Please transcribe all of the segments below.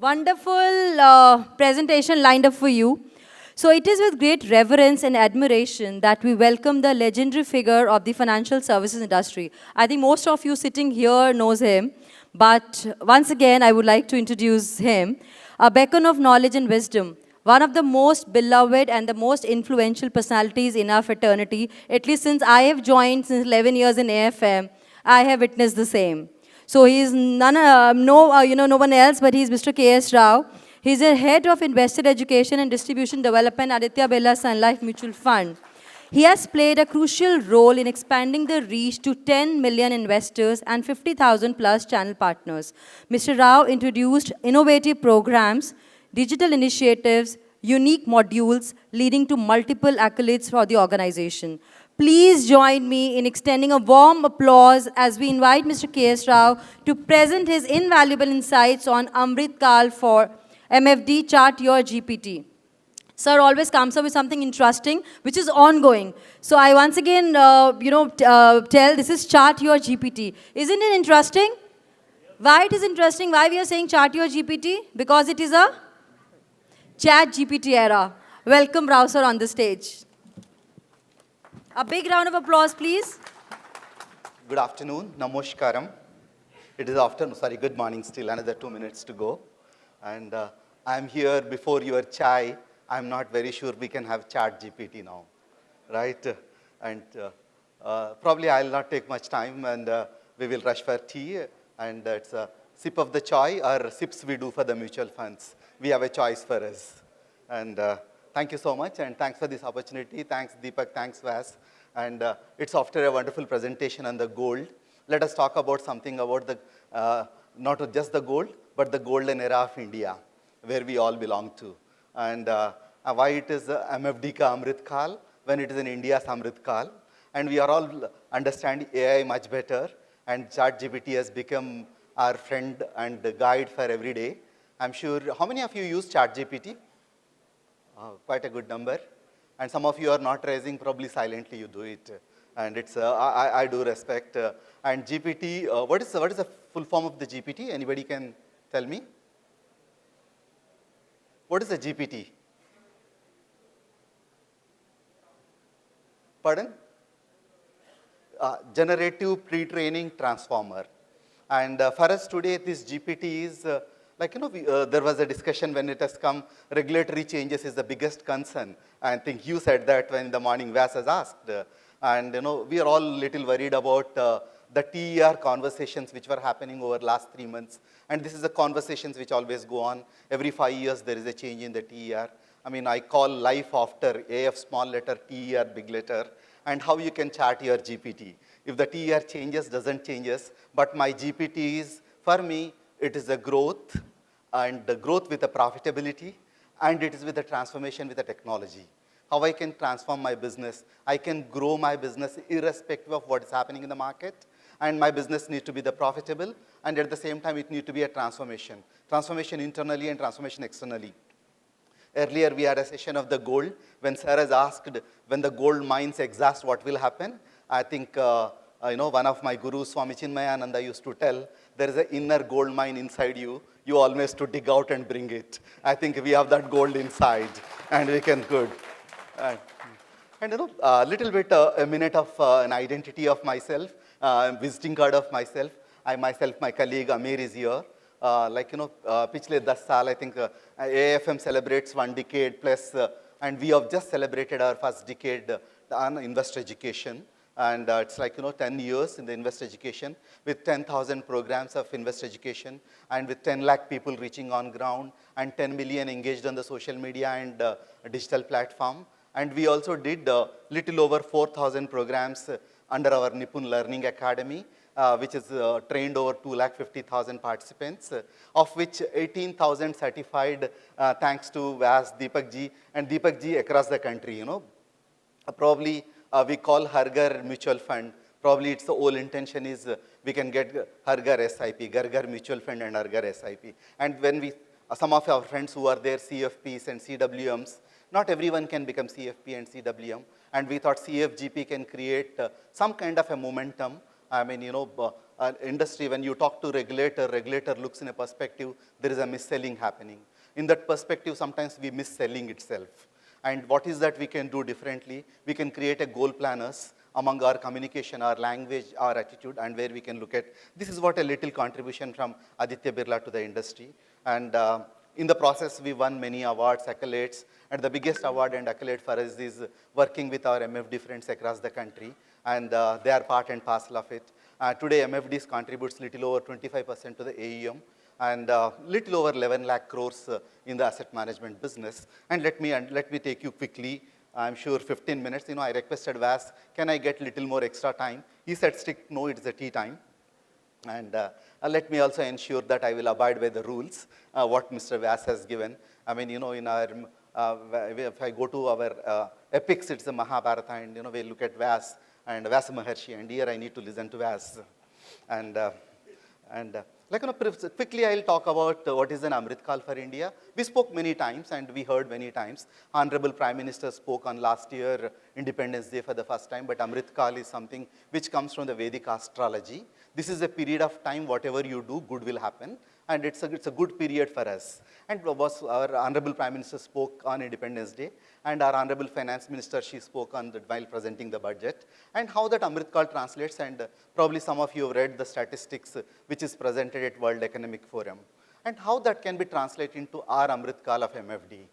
Wonderful presentation lined up for you. So it is with great reverence and admiration that we welcome the legendary figure of the financial services industry. I think most of you sitting here knows him, but once again, I would like to introduce him. A beacon of knowledge and wisdom, one of the most beloved and the most influential personalities in our fraternity, at least since I have joined since 11 years in AFM, I have witnessed the same. So he's no one else, but he's Mr. KS Rao. He's the head of investor education and distribution development at Aditya Birla Sun Life Mutual Fund. He has played a crucial role in expanding the reach to 10 million investors and 50,000 plus channel partners. Mr. Rao introduced innovative programs, digital initiatives, unique modules, leading to multiple accolades for the organization. Please join me in extending a warm applause as we invite Mr. KS Rao to present his invaluable insights on AMRITKAAL for MFD Chart Your GPT. Sir always comes up with something interesting, which is ongoing. So I once again, tell this is Chart Your GPT. Isn't it interesting? Why it is interesting? Why we are saying Chart Your GPT? Because it is a Chat GPT era. Welcome, Rao sir, on the stage. A big round of applause, please. Good afternoon, Namaskaram. It is afternoon, sorry, good morning still, another 2 minutes to go. And I'm here before your chai. I'm not very sure we can have Chat GPT now, right? And probably I'll not take much time and we will rush for tea. And it's a sip of the chai or sips we do for the mutual funds. We have a choice for us. And thank you so much, and thanks for this opportunity. Thanks, Deepak. Thanks, Vas. And it's after a wonderful presentation on the gold. Let us talk about something about the, not just the gold, but the golden era of India, where we all belong to. And why it is MFD ka AMRITKAAL, when it is in India's AMRITKAAL. And we are all understand AI much better, and ChatGPT has become our friend and guide for every day. I'm sure, how many of you use ChatGPT? Quite a good number. And some of you are not raising, probably silently you do it. And it's, I do respect. And GPT, what is the full form of the GPT? Anybody can tell me? What is the GPT? Pardon? Generative Pre-training Transformer. And for us today, this GPT is, there was a discussion when it has come, regulatory changes is the biggest concern. I think you said that when in the morning Vas has asked. And we are all little worried about the TER conversations which were happening over last 3 months. And this is the conversations which always go on. Every 5 years there is a change in the TER. I mean, I call life after AF small letter, TER big letter, and how you can chart your GPT. If the TER changes, doesn't changes, but my GPT is, for me, it is a growth, and the growth with the profitability, and it is with the transformation with the technology. How I can transform my business. I can grow my business irrespective of what is happening in the market, and my business needs to be the profitable, and at the same time, it needs to be a transformation. Transformation internally and transformation externally. Earlier, we had a session of the gold. When Sarah has asked, when the gold mines exhaust, what will happen? I think, one of my gurus, Swami Chinmayananda, used to tell, there is an inner gold mine inside you. You always to dig out and bring it. I think we have that gold inside, and we can good. A little bit, a minute of an identity of myself, visiting card of myself. I myself, my colleague Amir is here. Pichle 10 saal, I think AFM celebrates 1 decade plus, and we have just celebrated our first decade on investor education. And it's 10 years in the investor education with 10,000 programs of investor education and with 10 lakh people reaching on ground and 10 million engaged on the social media and digital platform. And we also did little over 4,000 programs under our Nipun Learning Academy, which is trained over 250,000 participants, of which 18,000 certified thanks to Vas, Deepak ji, and Deepak ji across the country, Probably we call Hargar Mutual Fund. Probably it's the whole intention is we can get Hargar SIP, Gargar Mutual Fund and Hargar SIP. And when we, some of our friends who are there, CFPs and CWMs, not everyone can become CFP and CWM. And we thought CFGP can create some kind of a momentum I mean, industry, when you talk to regulator looks in a perspective, there is a mis-selling happening. In that perspective, sometimes we miss selling itself. And what is that we can do differently? We can create a goal planners among our communication, our language, our attitude, and where we can look at, this is what a little contribution from Aditya Birla to the industry. And in the process, we won many awards, accolades, and the biggest award and accolade for us is working with our MFD friends across the country, and they are part and parcel of it. Today, MFDs contributes little over 25% to the AUM, and little over 11 lakh crores in the asset management business. And let me take you quickly. I'm sure 15 minutes. I requested Vas, can I get little more extra time? He said, strict, no, it's the tea time. And let me also ensure that I will abide by the rules, what Mr. Vas has given. I mean, in our, if I go to our epics, it's the Mahabharata, and, we look at Vas and Vyasa Maharshi, and here I need to listen to Vas. And quickly I'll talk about what is an AMRITKAAL for India. We spoke many times and we heard many times. Honorable Prime Minister spoke on last year, Independence Day for the first time, but AMRITKAAL is something which comes from the Vedic astrology. This is a period of time, whatever you do, good will happen. And it's a good period for us. And our Honorable Prime Minister spoke on Independence Day, and our Honorable Finance Minister, she spoke on that while presenting the budget, and how that AMRITKAAL translates, and probably some of you have read the statistics which is presented at World Economic Forum, and how that can be translated into our AMRITKAAL of MFD.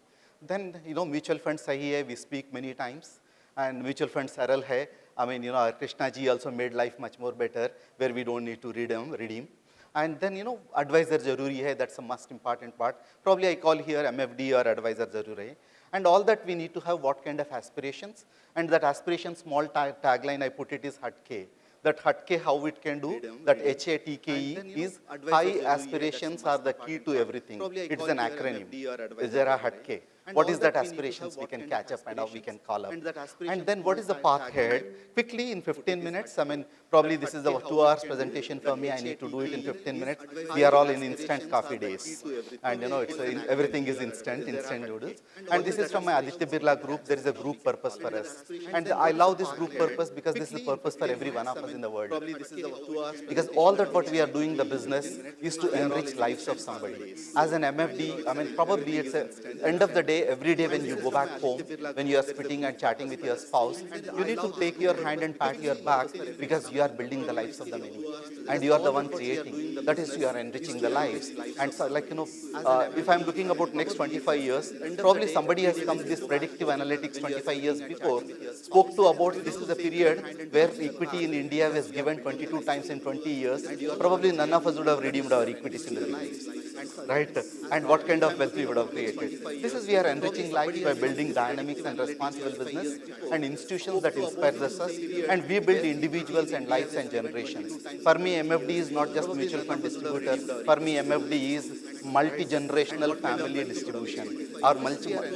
Then, mutual funds sahi hai, we speak many times, and mutual funds saral hai. I mean, our Krishna ji also made life much more better, where we don't need to redeem. And then, advisor zaruri hai, that's the most important part. Probably I call here MFD or advisor zaruri hai. And all that we need to have what kind of aspirations. And that aspiration, small tagline I put it is HATK. That HATK, how it can do, that HATKE is high aspirations are the key to everything. It's an acronym. Is there a HATK? What is that aspirations we can catch up and how we can call up? And then what is the path ahead? Quickly in 15 minutes, I mean, probably this is a 2 hours presentation for me. I need to do it in 15 minutes. We are all in instant coffee days. And everything is instant noodles. And this is from my Aditya Birla group. There is a group purpose for us. And I love this group purpose because this is the purpose for every one of us in the world. Because all that what we are doing the business is to enrich lives of somebody. As an MFD, I mean, probably it's the end of the day, every day when you go back home, when you are sitting and chatting with your spouse, you need to take your hand and pat your back because you are building the lives of the many. And you are the one creating. That is, you are enriching the lives. And so, if I'm looking about next 25 years, probably somebody has come this predictive analytics 25 years before, spoke to about this is a period where equity in India was given 22 times in 20 years. Probably none of us would have redeemed our equities in the beginning. Right? And what kind of wealth we would have created. This is, we are enriching lives by building dynamics and responsible business and institutions that inspires us, and we build individuals and lives and generations. For me, MFD is not just mutual fund distributor. For me, MFD is multi-generational family distribution, or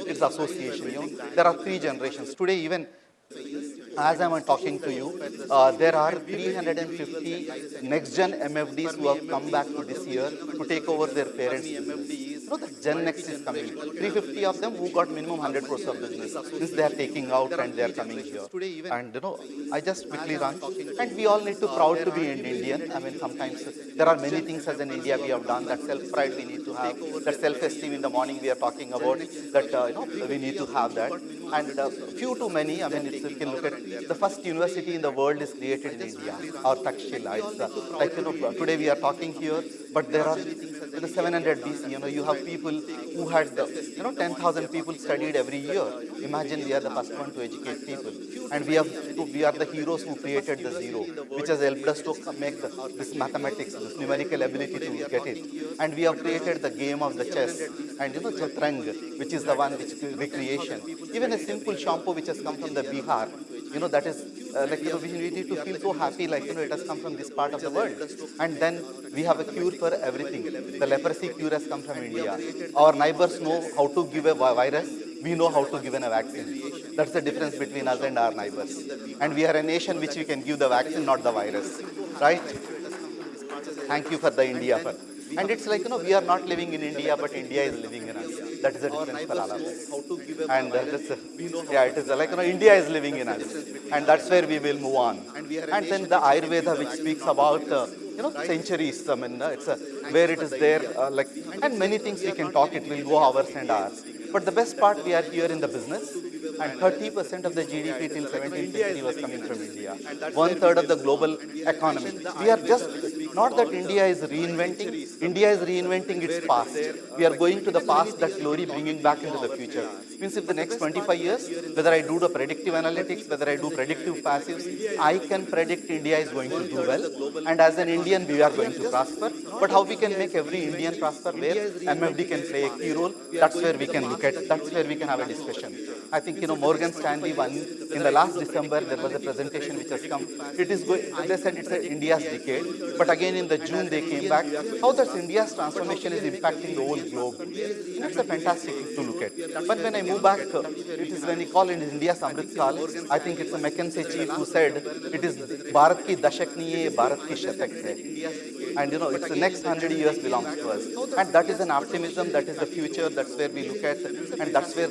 it's association. There are 3 generations. Today, even as I'm talking to you, there are 350 next-gen MFDs who have come back to this year to take over their parents' business. The Gen Next is coming. 350 of them who got minimum 100 crores of business. Since they are taking out and they are coming here. And I just quickly run. And we all need to proud to be an Indian. I mean, sometimes there are many things as an India we have done. That self-pride we need to have. That self-esteem in the morning we are talking about. That we need to have that. And few too many. I mean, if you can look at the first university in the world is created in India, or Takshila. It's today we are talking here, but there are in the 700 BC, you have people who had, 10,000 people studied every year. Imagine we are the first one to educate people. And we are the heroes who created the zero, which has helped us to make this mathematics, this numerical ability to get it. And we have created the game of the chess, and Chatrang, which is the one which recreation. Even a simple shampoo which has come from the Bihar, that is we need to feel so happy, it has come from this part of the world. And then we have a cure for everything. The leprosy cure has come from India. Our neighbors know how to give a virus. We know how to give a vaccine. That's the difference between us and our neighbors. And we are a nation which we can give the vaccine, not the virus. Right? Thank you for the India. And it's we are not living in India, but India is living in us. That is the difference for all of us. And it is India is living in us. And that's where we will move on. And then the Ayurveda, which speaks about, centuries. I mean, where it is there, and many things we can talk, it will go hours and hours. But the best part, we are here in the business, and 30% of the GDP till 17th century was coming from India. One third of the global economy. We are just, not that India is reinventing, India is reinventing its past. We are going to the past, that glory bringing back into the future. Means if the next 25 years, whether I do the predictive analytics, whether I do predictive passives, I can predict India is going to do well. And as an Indian, we are going to prosper. But how we can make every Indian prosper, where MFD can play a key role, that's where we can look at, that's where we can have a discussion. I think, Morgan Stanley won, in the last December, there was a presentation which has come. It is going, they said it's India's decade. But again, in the June, they came back, how that India's transformation is impacting the whole globe. It's a fantastic thing to look at. But when I move back, it is when we call it India's AMRITKAAL, I think it's a McKinsey chief who said, it is Bharat ki dashak nahi hai, Bharat ki shatak hai. And it's the next 100 years belongs to us. And that is an optimism, that is the future, that's where we look at, and that's where,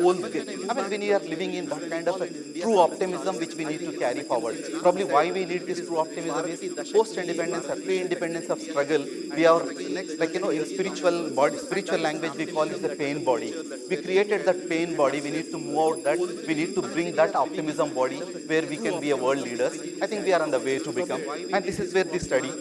old, I mean, when we are living in that kind of a true optimism which we need to carry forward. Probably why we need this true optimism is post-independence or pre-independence of struggle, we are, in spiritual body, spiritual language, we call it the pain body. We created that pain body, we need to move out that, we need to bring that optimism body where we can be a world leaders. I think we are on the way to become, and this is where this study.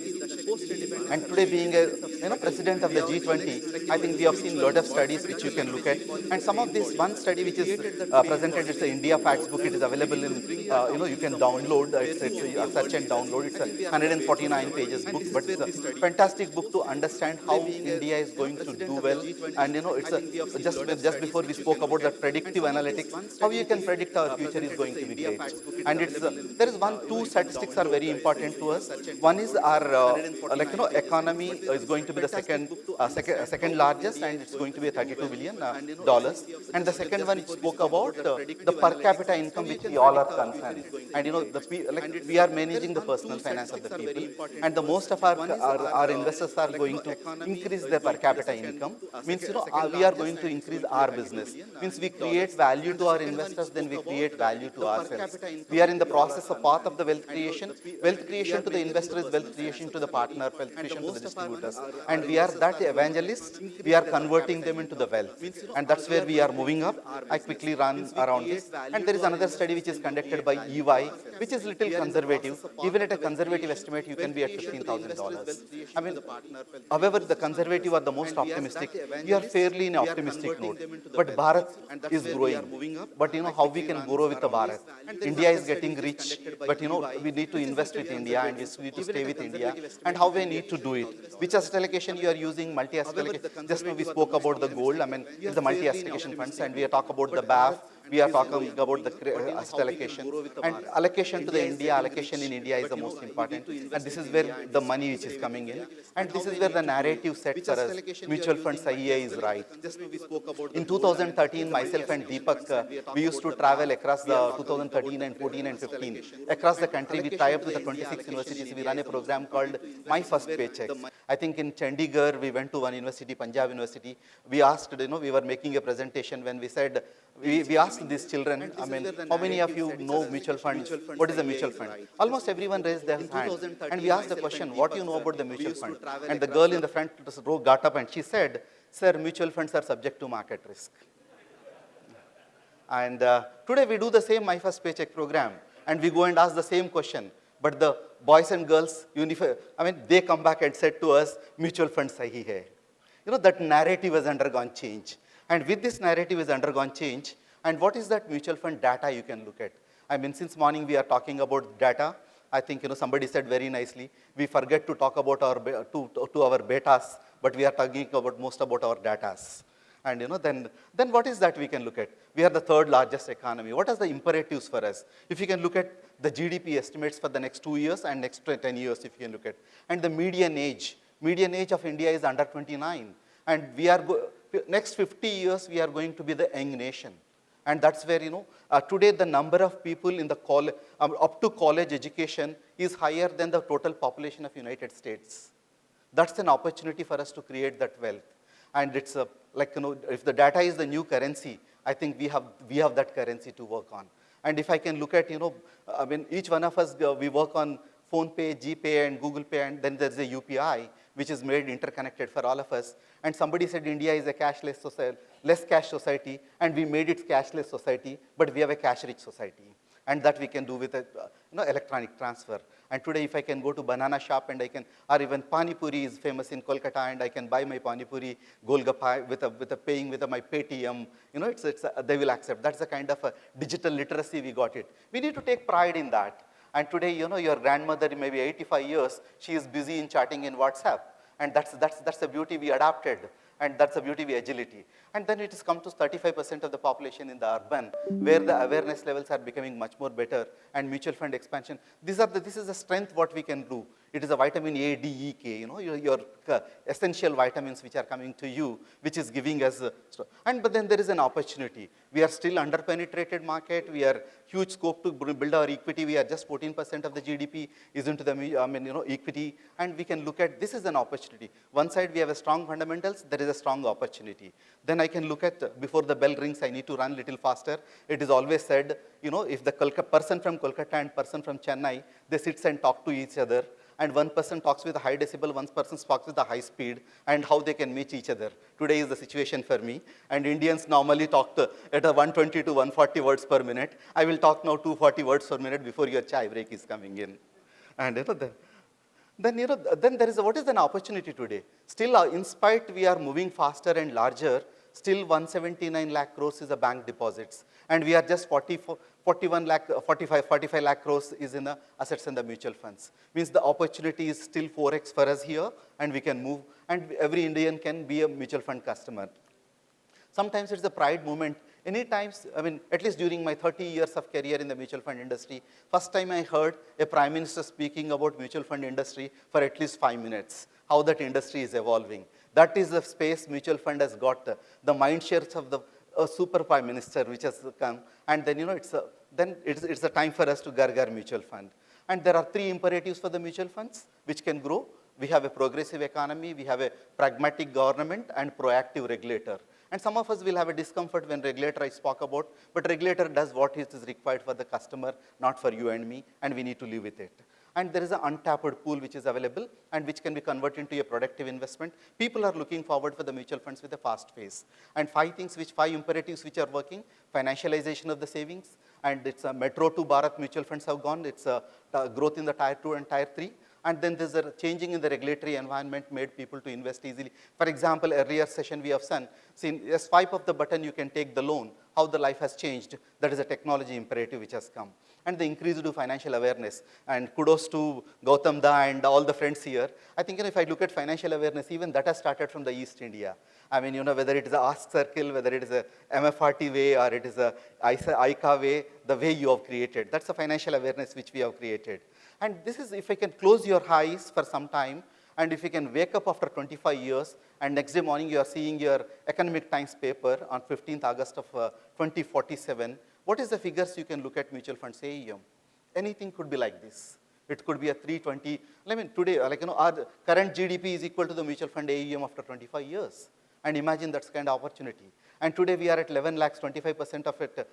And today, being a president of the G20, I think we have seen a lot of studies which you can look at. And some of this, one study which is presented, it's the India Facts book. It is available in, you can download. It's a search and download. It's a 149 pages book, but it's a fantastic book to understand how India is going to do well. And it's a, just before we spoke about the predictive analytics, how you can predict our future is going to be great. And it's there is two statistics are very important to us. One is our economy is going to be the second largest, and it's going to be $32 billion dollars. And the second one spoke about the per capita income, which we all are concerned. And we are managing the personal finance of the people, and the most of our investors are going to increase their per capita income. Means we are going to increase our business. Means we create value to our investors, then we create value to ourselves. We are in the process of path of the wealth creation. Wealth creation to the investor is wealth creation to the partner, wealth creation to the distributors. And we are that evangelists, we are converting them into the wealth. And that's where we are moving up. I quickly run around this. And there is another study which is conducted by EY, which is little conservative. Even at a conservative estimate, you can be at $15,000. I mean, however, the conservative are the most optimistic. We are fairly in an optimistic note. But Bharat is growing. But how we can grow with the Bharat? India is getting rich, but we need to invest with India, and we need to stay with India. And how we need to do it? Which asset allocation you are using? Multi-asset allocation. Just now we spoke about the gold. I mean, it's the multi-asset allocation funds, and we are talking about the BAF. We are talking about the asset allocation. And allocation to the India, allocation in India is the most important. And this is where the money which is coming in. And this is where the narrative set for us. Mutual funds IEA is right. In 2013, myself and Deepak, we used to travel across the 2013 and 14 and 15. Across the country, we tie up with the 26 universities. We run a program called My First Paycheck. I think in Chandigarh, we went to one university, Punjab University. We asked, we were making a presentation when we said, we asked these children, I mean, how many of you know mutual funds? What is a mutual fund? Almost everyone raised their hand. And we asked the question, what do you know about the mutual fund? And the girl in the front row got up and she said, sir, mutual funds are subject to market risk. And today we do the same My First Paycheck program. And we go and ask the same question. But the boys and girls, they come back and said to us, mutual fund sahi hai. That narrative has undergone change. And with this narrative has undergone change, and what is that mutual fund data you can look at? I mean, since morning we are talking about data. I think, somebody said very nicely, we forget to talk about our, to our betas, but we are talking about most about our datas. And then what is that we can look at? We are the third largest economy. What are the imperatives for us? If you can look at the GDP estimates for the next 2 years and next 10 years, if you can look at. And the median age of India is under 29. And we are, next 50 years, we are going to be the young nation. And that's where, today the number of people in the up to college education is higher than the total population of United States. That's an opportunity for us to create that wealth. And it's if the data is the new currency, I think we have that currency to work on. And if I can look at, I mean, each one of us, we work on PhonePe, GPay, and Google Pay, and then there's a UPI, which is made interconnected for all of us. And somebody said India is a cashless society, less cash society, and we made it cashless society, but we have a cash-rich society. And that we can do with a electronic transfer. And today, if I can go to banana shop and I can, or even Pani Puri is famous in Kolkata, and I can buy my Pani Puri Golgappa with a paying with my Paytm, they will accept. That's the kind of digital literacy we got it. We need to take pride in that. And today, your grandmother, maybe 85 years, she is busy in chatting in WhatsApp. And that's the beauty we adapted. And that's the beauty of agility. And then it has come to 35% of the population in the urban, where the awareness levels are becoming much more better, and mutual fund expansion. This is the strength what we can do. It is a vitamin A, D, E, K, your essential vitamins which are coming to you, which is giving us, but then there is an opportunity. We are still under-penetrated market. We are huge scope to build our equity. We are just 14% of the GDP is into the, equity, and we can look at, this is an opportunity. One side, we have a strong fundamentals, there is a strong opportunity. Then I can look at, before the bell rings, I need to run a little faster. It is always said, if the person from Kolkata and person from Chennai, they sit and talk to each other, and one person talks with a high decibel, one person talks with a high speed, and how they can meet each other. Today is the situation for me, and Indians normally talk at a 120 to 140 words per minute. I will talk now 240 words per minute before your chai break is coming in. And then there is, what is an opportunity today? Still, in spite we are moving faster and larger, still 179 lakh crores is the bank deposits. And we are just 45 lakh crores is in the assets in the mutual funds. Means the opportunity is still 4x for us here, and we can move, and every Indian can be a mutual fund customer. Sometimes it's a pride moment. Any times, I mean, at least during my 30 years of career in the mutual fund industry, first time I heard a prime minister speaking about mutual fund industry for at least 5 minutes, how that industry is evolving. That is the space mutual fund has got, the mind shares of the super prime minister which has come, and then, it's a time for us to gargar mutual fund. And there are 3 imperatives for the mutual funds which can grow. We have a progressive economy, we have a pragmatic government, and proactive regulator. And some of us will have a discomfort when regulator I spoke about, but regulator does what is required for the customer, not for you and me, and we need to live with it. And there is an untapped pool which is available and which can be converted into a productive investment. People are looking forward for the mutual funds with a fast pace. And 5 imperatives which are working: financialization of the savings, and it's a metro to Bharat mutual funds have gone, it's a growth in the tier 2 and tier 3. And then there's a changing in the regulatory environment made people to invest easily. For example, earlier session we have seen a swipe of the button, you can take the loan. How the life has changed, that is a technology imperative which has come. And the increase to financial awareness. And kudos to Gautam Da and all the friends here. I think if I look at financial awareness, even that has started from the East India. I mean, whether it is a Ask Circle, whether it is a MFRT way, or it is a ICA way, the way you have created. That's the financial awareness which we have created. And this is, if I can close your eyes for some time, and if you can wake up after 25 years, and next day morning you are seeing your Economic Times paper on 15th August of 2047, what is the figures you can look at mutual funds AUM? Anything could be like this. It could be a 320. I mean, today, our current GDP is equal to the mutual fund AUM after 25 years. And imagine that's kind of opportunity. And today we are at 11 lakhs, 25% of it,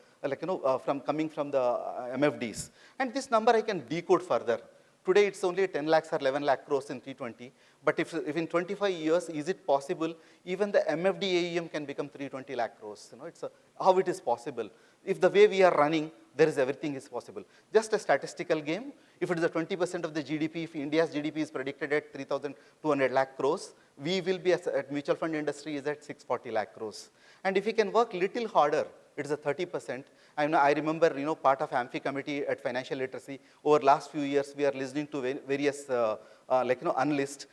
coming from the MFDs. And this number I can decode further. Today it's only 10 lakhs or 11 lakh crores in T20. But if in 25 years, is it possible, even the MFD AUM can become 320 lakh crores? How it is possible? If the way we are running, everything is possible. Just a statistical game. If it is a 20% of the GDP, if India's GDP is predicted at 3,200 lakh crores, we will be at mutual fund industry is at 640 lakh crores. And if we can work little harder, it is a 30%. I remember, part of AMFI committee at financial literacy. Over last few years, we are listening to various, unlist.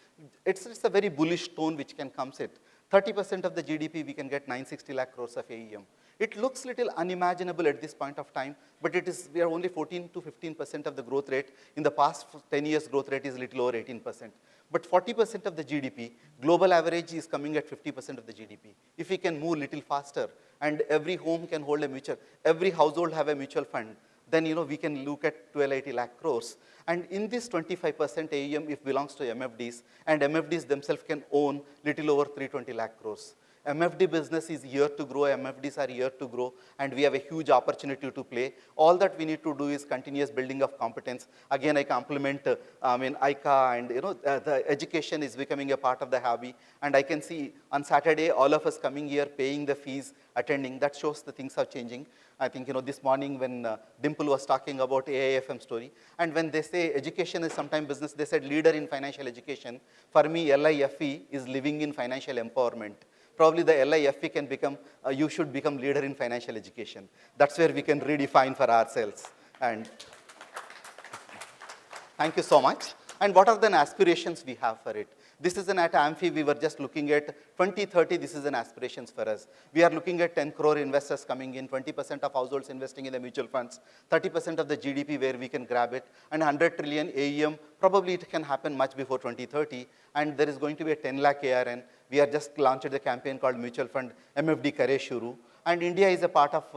It's a very bullish tone which can come set. 30% of the GDP, we can get 960 lakh crores of AUM. It looks little unimaginable at this point of time, but we are only 14 to 15% of the growth rate. In the past 10 years, growth rate is little over 18%. But 40% of the GDP, global average is coming at 50% of the GDP. If we can move little faster, and every home can hold a mutual, every household have a mutual fund, then we can look at 1280 lakh crores. And in this 25% AUM, if belongs to MFDs, and MFDs themselves can own little over 320 lakh crores. MFD business is here to grow, MFDs are here to grow, and we have a huge opportunity to play. All that we need to do is continuous building of competence. Again, I compliment, ICA, and the education is becoming a part of the hobby. And I can see on Saturday, all of us coming here, paying the fees, attending. That shows the things are changing. I think, this morning when Dimple was talking about AIFM story, and when they say education is sometimes business, they said leader in financial education. For me, LIFE is living in financial empowerment. Probably the LIFE can become, you should become leader in financial education. That's where we can redefine for ourselves. And thank you so much. And what are the aspirations we have for it? This is at Amphi, we were just looking at 2030, this is an aspirations for us. We are looking at 10 crore investors coming in, 20% of households investing in the mutual funds, 30% of the GDP where we can grab it, and 100 trillion AUM, probably it can happen much before 2030, and there is going to be a 10 lakh ARN. We are just launched a campaign called Mutual Fund MFD Kare Shuru, and India is a part of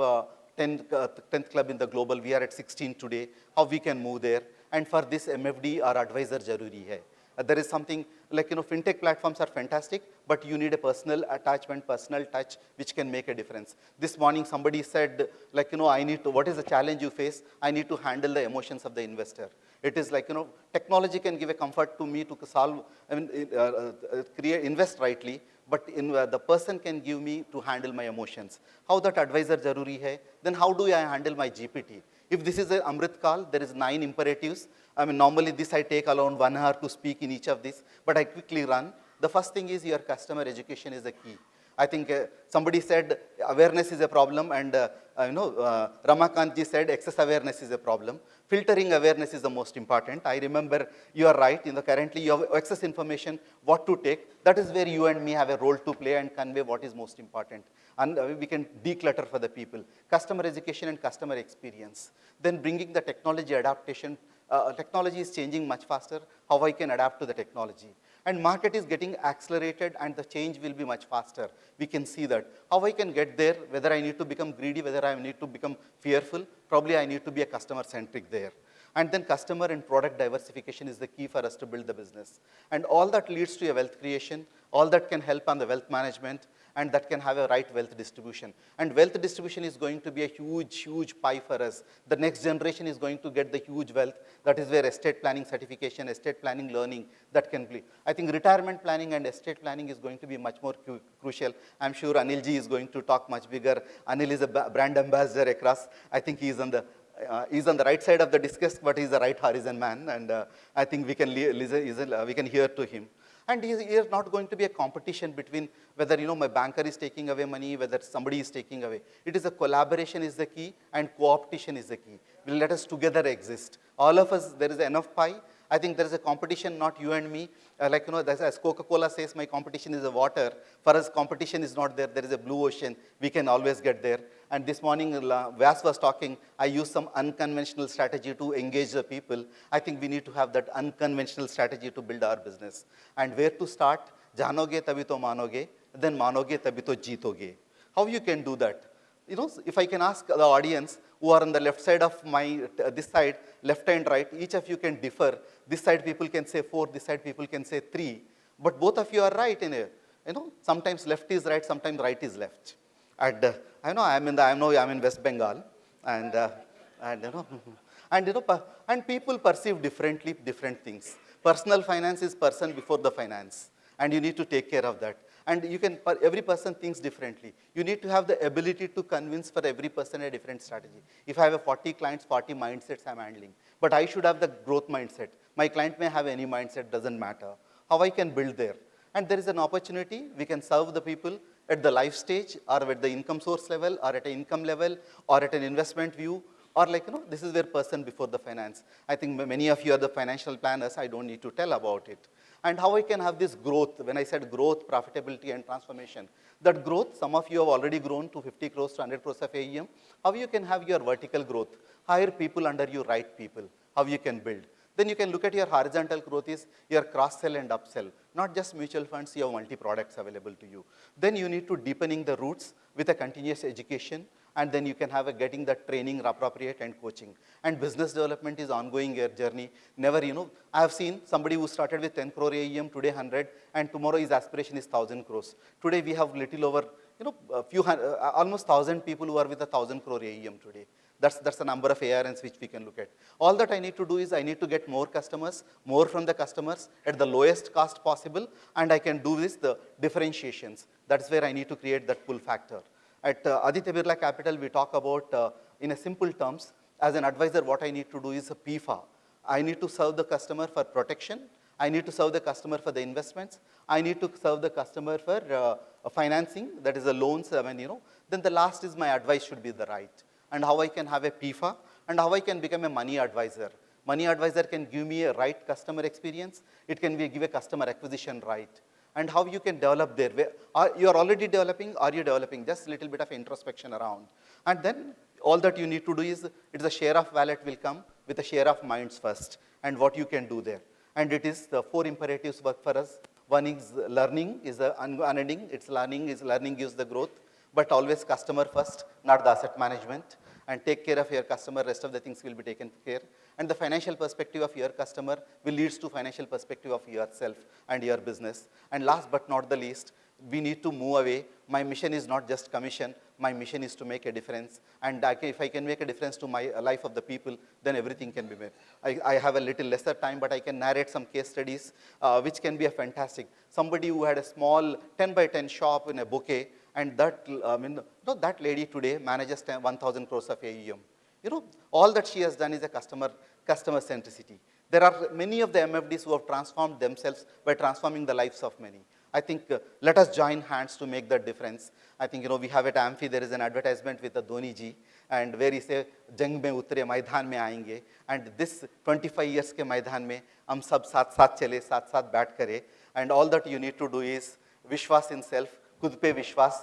10th club in the global. We are at 16 today, how we can move there. And for this MFD, our advisor jaruri hai. There is something like, fintech platforms are fantastic, but you need a personal attachment, personal touch, which can make a difference. This morning, somebody said, like, what is the challenge you face? I need to handle the emotions of the investor. It is like, technology can give a comfort to me to solve, invest rightly, but the person can give me to handle my emotions. How that advisor jaruri hai? Then how do I handle my GPT? If this is an Amrit Kaal, there is 9 imperatives. Normally this I take around 1 hour to speak in each of these, but I quickly run. The first thing is your customer education is the key. I think somebody said awareness is a problem, and Ramakant ji said excess awareness is a problem. Filtering awareness is the most important. I remember you are right, currently you have excess information, what to take. That is where you and me have a role to play and convey what is most important. And we can declutter for the people. Customer education and customer experience. Then bringing the technology adaptation. Technology is changing much faster, how I can adapt to the technology. And market is getting accelerated and the change will be much faster. We can see that. How I can get there, whether I need to become greedy, whether I need to become fearful, probably I need to be a customer-centric there. And then customer and product diversification is the key for us to build the business. And all that leads to a wealth creation, all that can help on the wealth management, and that can have a right wealth distribution. And wealth distribution is going to be a huge, huge pie for us. The next generation is going to get the huge wealth. That is where estate planning certification, estate planning learning, that can be. I think retirement planning and estate planning is going to be much more crucial. I'm sure Anil ji is going to talk much bigger. Anil is a brand ambassador across. I think he's on the right side of the discuss, but he's the right horizon man. And I think we can we can hear to him. And here not going to be a competition between whether my banker is taking away money, whether somebody is taking away. It is a collaboration is the key and co-optation is the key. Will let us together exist. All of us, there is enough pie. I think there is a competition, not you and me. As Coca-Cola says, my competition is the water. For us, competition is not there. There is a blue ocean. We can always get there. And this morning, Vyas was talking, I used some unconventional strategy to engage the people. I think we need to have that unconventional strategy to build our business. And where to start? Janoge tabi to manoge, then manoge tabi to jeetoge. How you can do that? If I can ask the audience who are on the left side of this side, left and right, each of you can differ. This side people can say 4, this side people can say 3. But both of you are right in a, sometimes left is right, sometimes right is left. And I know I'm in West Bengal, and and people perceive differently different things. Personal finance is person before the finance, and you need to take care of that. And every person thinks differently. You need to have the ability to convince for every person a different strategy. If I have 40 clients, 40 mindsets I'm handling, but I should have the growth mindset. My client may have any mindset, doesn't matter. How I can build there? And there is an opportunity, we can serve the people at the life stage, or at the income source level, or at an income level, or at an investment view, or this is where person before the finance. I think many of you are the financial planners, I don't need to tell about it. And how I can have this growth, when I said growth, profitability, and transformation. That growth, some of you have already grown to 50 crores to 100 crores of AUM. How you can have your vertical growth? Hire people under you, right people. How you can build? Then you can look at your horizontal growth is your cross-sell and upsell. Not just mutual funds, you have multi-products available to you. Then you need to deepening the roots with a continuous education. and then you can have getting that training appropriate and coaching. And business development is ongoing journey. Never, I have seen somebody who started with 10 crore AEM, today 100, and tomorrow his aspiration is 1,000 crores. Today we have little over, almost 1,000 people who are with 1,000 crore AEM today. That's the number of ARNs which we can look at. All that I need to do is I need to get more customers, more from the customers at the lowest cost possible, and I can do this, the differentiations. That's where I need to create that pull factor. At Aditya Birla Capital, we talk about, in a simple terms, as an advisor, what I need to do is a PFA. I need to serve the customer for protection. I need to serve the customer for the investments. I need to serve the customer for financing, that is the loans. Then the last is my advice should be the right. And how I can have a PFA, and how I can become a money advisor. Money advisor can give me a right customer experience. It can give a customer acquisition right. And how you can develop there. You are already developing, are you developing? Just a little bit of introspection around. And then all that you need to do is, it's a share of wallet will come with a share of minds first, and what you can do there. And it is the 4 imperatives work for us. One is learning, is unending. It's learning gives the growth, but always customer first, not the asset management. And take care of your customer, rest of the things will be taken care. And the financial perspective of your customer will lead to financial perspective of yourself and your business. And last but not the least, we need to move away. My mission is not just commission. My mission is to make a difference. And if I can make a difference to my life of the people, then everything can be made. I have a little lesser time, but I can narrate some case studies, which can be a fantastic. Somebody who had a small 10 by 10 shop in a bouquet, and that, that lady today manages 1,000 crores of AUM. All that she has done is a customer centricity. There are many of the MFDs who have transformed themselves by transforming the lives of many. I think let us join hands to make that difference. I think, we have at Amphi, there is an advertisement with the Dhoni ji, and where he say, Jang mein utre, Maidhan mein aayenge. And this 25 years ke Maidhan mein, hum sab saath chale, saath baat kare. And all that you need to do is Vishwas in self, Khud pe Vishwas,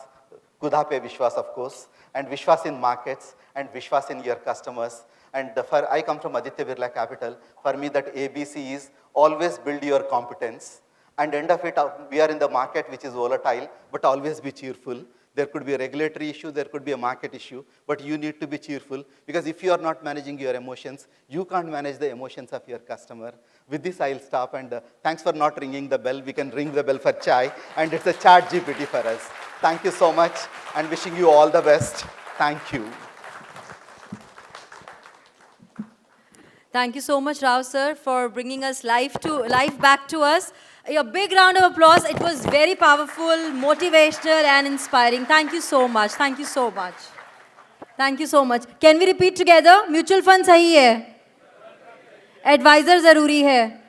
Kudha pe Vishwas, of course, and Vishwas in markets, and Vishwas in your customers. And I come from Aditya Birla Capital. For me, that ABC is always build your competence. And end of it, we are in the market which is volatile, but always be cheerful. There could be a regulatory issue, there could be a market issue, but you need to be cheerful, because if you are not managing your emotions, you can't manage the emotions of your customer. With this, I'll stop, and thanks for not ringing the bell. We can ring the bell for chai, and it's a chat GPT for us. Thank you so much, and wishing you all the best. Thank you. Thank you so much, Rao sir, for bringing us life back to us. A big round of applause. It was very powerful, motivational, and inspiring. Thank you so much. Thank you so much. Thank you so much. Can we repeat together? Mutual fund sahi hai. Advisor zaruri hai.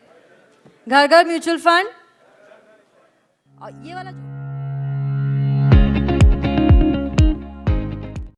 Ghar ghar mutual fund. ये वाला